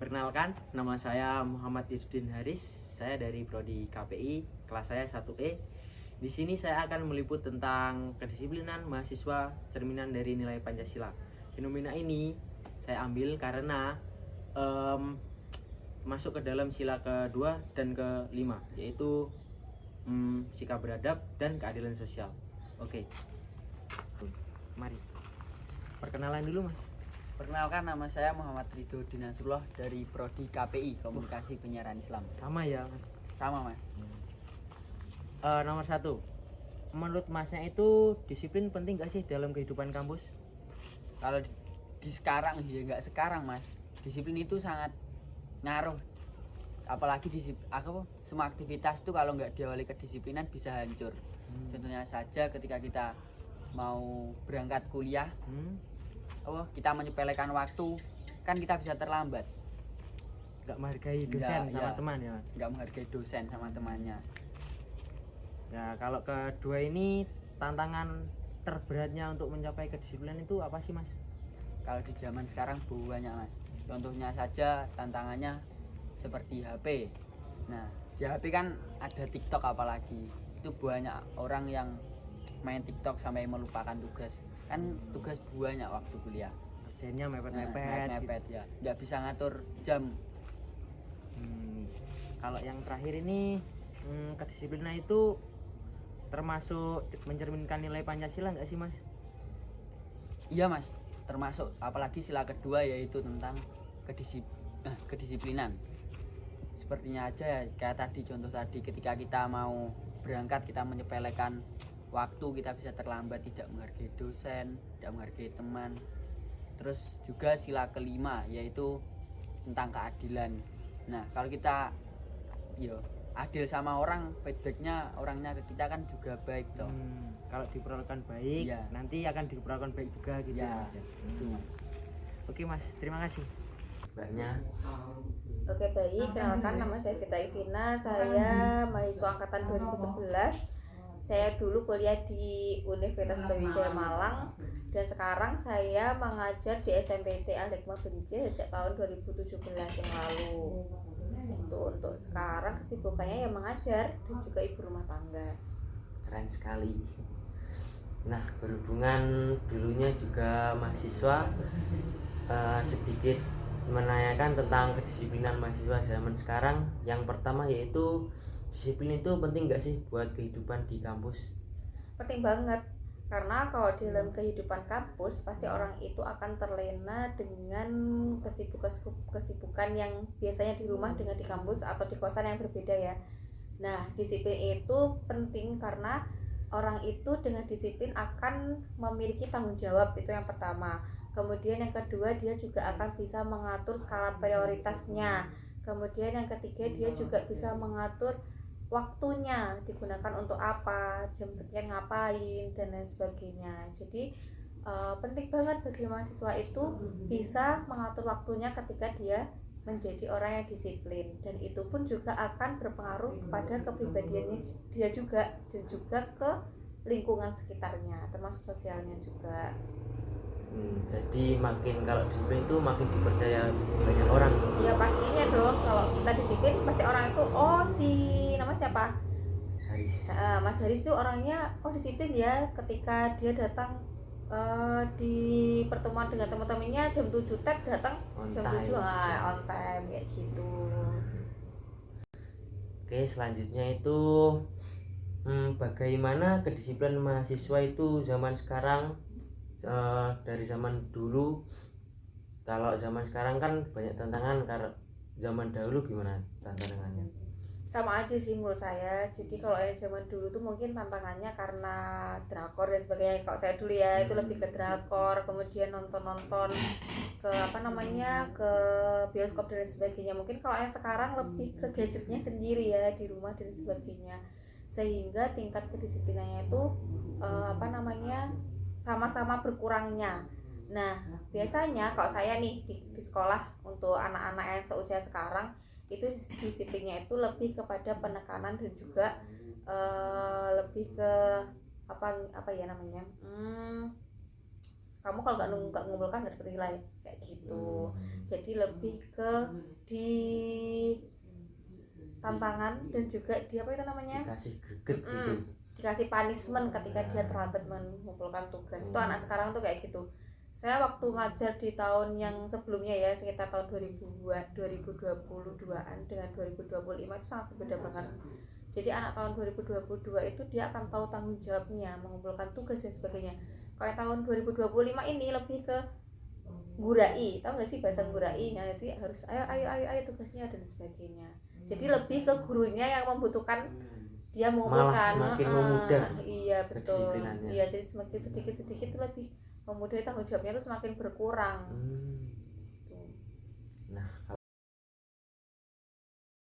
Perkenalkan, nama saya Muhammad Yusdin Haris. Saya dari Prodi KPI, kelas saya 1E. Di sini saya akan meliput tentang kedisiplinan mahasiswa cerminan dari nilai Pancasila. Fenomena ini saya ambil karena masuk ke dalam sila kedua dan kelima, yaitu sikap beradab dan keadilan sosial. Oke, mari perkenalan dulu, Mas. Perkenalkan, nama saya Muhammad Ridho Dinasrullah dari Prodi KPI, Komunikasi Penyiaran Islam. Sama ya, Mas? Sama, Mas. Nomor 1, menurut Masnya itu disiplin penting gak sih dalam kehidupan kampus? Kalau di sekarang, ya nggak sekarang, Mas. Disiplin itu sangat ngaruh. Apalagi semua aktivitas itu kalau nggak diawali kedisiplinan bisa hancur. Contohnya saja ketika kita mau berangkat kuliah, kita menyepelekan waktu, kan kita bisa terlambat. Nggak menghargai dosen sama teman ya, Mas? Nggak menghargai dosen sama temannya. Ya, kalau kedua ini tantangan terberatnya untuk mencapai kedisiplinan itu apa sih, Mas? Kalau di zaman sekarang banyak, Mas. Contohnya saja tantangannya seperti HP. Nah, di HP kan ada TikTok apalagi. Itu banyak orang yang main TikTok sampai melupakan tugas. Kan tugas banyak waktu kuliah. Kerjanya mepet-mepet gitu. Ya, nggak bisa ngatur jam. Kalau yang terakhir ini kedisiplinan itu termasuk mencerminkan nilai Pancasila nggak sih, Mas? Iya, Mas, termasuk, apalagi sila kedua yaitu tentang kedisiplinan. Sepertinya aja ya, kayak tadi contoh tadi, ketika kita mau berangkat kita menyepelekan waktu, kita bisa terlambat, tidak menghargai dosen, tidak menghargai teman. Terus juga sila kelima yaitu tentang keadilan. Nah, kalau kita adil sama orang, feedbacknya orangnya ke kita kan juga baik toh. Kalau diperlakukan baik, nanti akan diperlakukan baik juga gitu ya, Mas. Itu, Mas. Oke, Mas, terima kasih. Mbaknya. Oke, baik, kenalkan, nama saya Vita Ivina. Saya mahasiswa angkatan 2011. Saya dulu kuliah di Universitas Brawijaya Malang, dan sekarang saya mengajar di SMPT Al-Hikmah Benije sejak tahun 2017 yang lalu. Untuk sekarang kesibukannya yang mengajar dan juga ibu rumah tangga. Keren sekali. Nah, berhubungan dulunya juga mahasiswa, sedikit menanyakan tentang kedisiplinan mahasiswa zaman sekarang. Yang pertama yaitu, disiplin itu penting gak sih buat kehidupan di kampus? Penting banget, karena kalau dalam kehidupan kampus pasti orang itu akan terlena dengan kesibukan yang biasanya di rumah dengan di kampus atau di kosan yang berbeda ya. Nah, disiplin itu penting karena orang itu dengan disiplin akan memiliki tanggung jawab, itu yang pertama. Kemudian yang kedua, dia juga akan bisa mengatur skala prioritasnya. Kemudian yang ketiga, dia juga bisa mengatur waktunya digunakan untuk apa, jam sekian ngapain, dan lain sebagainya. Jadi penting banget bagi mahasiswa itu bisa mengatur waktunya ketika dia menjadi orang yang disiplin, dan itu pun juga akan berpengaruh kepada kepribadiannya dia juga, dan juga ke lingkungan sekitarnya, termasuk sosialnya juga. Jadi makin kalau disiplin itu makin dipercaya banyak orang. Ya pastinya dong, kalau kita disiplin pasti orang itu, oh si nama siapa? Haris. Mas Haris itu orangnya disiplin ya, ketika dia datang di pertemuan dengan teman-temannya jam 7 datang jam 7 on time kayak gitu. Oke, selanjutnya itu bagaimana kedisiplinan mahasiswa itu zaman sekarang dari zaman dulu. Kalau zaman sekarang kan banyak tantangan, karena zaman dahulu gimana tantangannya? Sama aja sih menurut saya. Jadi kalau yang zaman dulu tuh mungkin tantangannya karena drakor dan sebagainya. Kalau saya dulu ya itu lebih ke drakor, kemudian nonton ke ke bioskop dan sebagainya. Mungkin kalau yang sekarang lebih ke gadgetnya sendiri ya di rumah dan sebagainya, sehingga tingkat kedisiplinannya itu sama-sama berkurangnya. Nah, biasanya kalau saya nih di sekolah, untuk anak-anak yang seusia sekarang itu disiplinnya itu lebih kepada penekanan dan juga lebih ke kamu kalau nggak ngumpulkan nggak dapat nilai kayak gitu. Jadi lebih ke di tantangan dan juga di apa itu namanya, dikasih greget gitu. dikasih punishment ketika dia terlambat mengumpulkan tugas. Itu anak sekarang tuh kayak gitu. Saya waktu ngajar di tahun yang sebelumnya ya, sekitar tahun 2022an dengan 2025 itu sangat berbeda banget. Jadi anak tahun 2022 itu dia akan tahu tanggung jawabnya, mengumpulkan tugas dan sebagainya. Kalau yang tahun 2025 ini lebih ke gurai, tahu nggak sih bahasa gurai? Nah, nanti harus ayo tugasnya dan sebagainya. Jadi lebih ke gurunya yang membutuhkan dia mengumpulkan. Malah semakin memudah Iya betul. kedisiplinannya. Iya, jadi semakin sedikit-sedikit itu lebih memudah, tanggung jawabnya itu semakin berkurang.